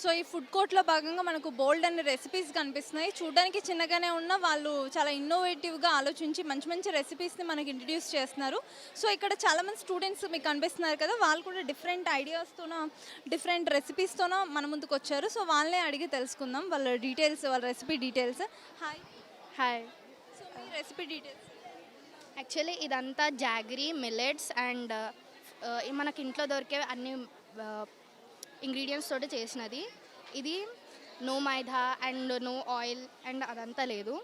So ఈ food కోర్ట్‌లో భాగంగా మనకు బోల్డ్ అన్ని రెసిపీస్ కనిపిస్తున్నాయి. చూడడానికి చిన్నగానే ఉన్న వాళ్ళు చాలా ఇన్నోవేటివ్‌గా ఆలోచించి మంచి మంచి రెసిపీస్‌ని మనకి ఇంట్రడ్యూస్ చేస్తున్నారు. సో ఇక్కడ చాలామంది స్టూడెంట్స్ మీకు కనిపిస్తున్నారు కదా! వాళ్ళు కూడా డిఫరెంట్ ఐడియాస్‌తోనో, డిఫరెంట్ రెసిపీస్‌తోనో మన ముందుకొచ్చారు. సో వాళ్ళనే అడిగి తెలుసుకుందాం. వాళ్ళ డీటెయిల్స్, వాళ్ళ recipe details. Hi. Hi. So మీ రెసిపీ డీటెయిల్స్. యాక్చువల్లీ ఇదంతా జాగరీ, మిల్లెట్స్ అండ్ మనకి ఇంట్లో దొరికే అన్ని ఇంగ్రీడియంట్స్ తోటి చేసినది. ఇది no maida and no oil and అదంతా లేదు.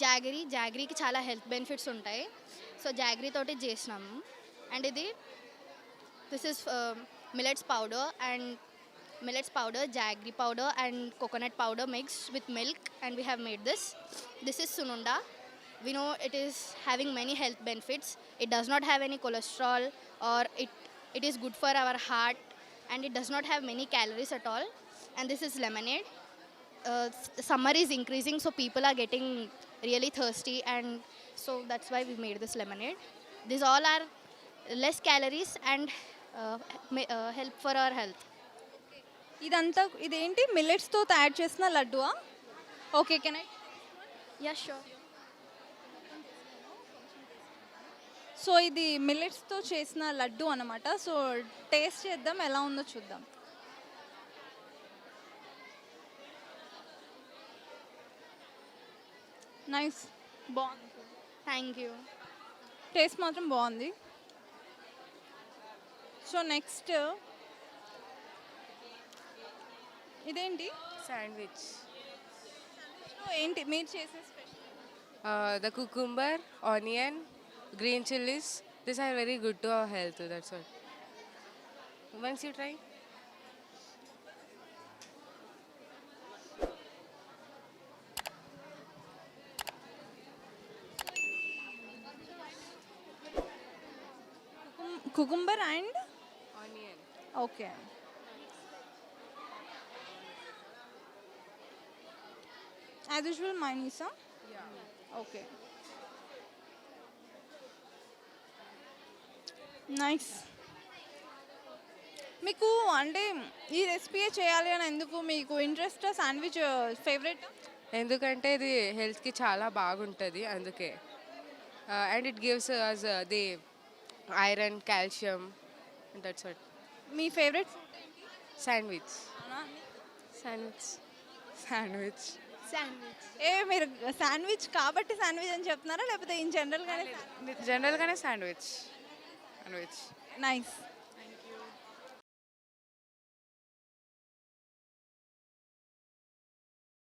జాగరీకి చాలా హెల్త్ బెనిఫిట్స్ ఉంటాయి. సో జాగరీ తోటి చేసినాము. And this is millets powder, jaggery powder and coconut powder mixed with milk, and we have made this. This is sununda. We know it is having many health benefits. It does not have any cholesterol, or it is good for our heart, and it does not have many calories at all. And this is lemonade. Summer is increasing, so people are getting really thirsty, and so that's why we made this lemonade. These all are less calories and help for our health. ఇదంతా ఇదేంటి మిల్లెట్స్‌తో తయారు చేసిన లడ్డువా? Okay. Can I? Yeah, sure. So ఇది మిల్లెట్స్‌తో చేసిన లడ్డు అనమాట. సో టేస్ట్ చేద్దాం ఎలా ఉందో చూద్దాం. నైస్. బాగుంది. Thank you. టేస్ట్ మాత్రం బాగుంది. సో నెక్స్ట్ ఇదేంటి? Sandwich. సో ఏంటి మీరు చేసే special? The cucumber, onion, green chilies. These are very good to our health. That's all. Once you try. Cucumber and Onion. Okay. As usual మైనీసా? Yeah. Okay. Nice. మీకు అంటే ఈ recipe చేయాలి అని ఎందుకు మీకు ఇంట్రెస్ట్? Sandwich favourite? ఎందుకంటే ఇది హెల్త్కి చాలా బాగుంటుంది అందుకే. And it gives us the iron, calcium. That's what. మీ ఫేవరెట్ శాండ్విచ్. Sandwich. శాండ్విచ్. ఏ మీరు శాండ్విచ్ కాబట్టి శాండ్విచ్ అని చెప్తున్నారా లేకపోతే ఇన్ జనరల్గానే? జనరల్గానే శాండ్విచ్. నైస్.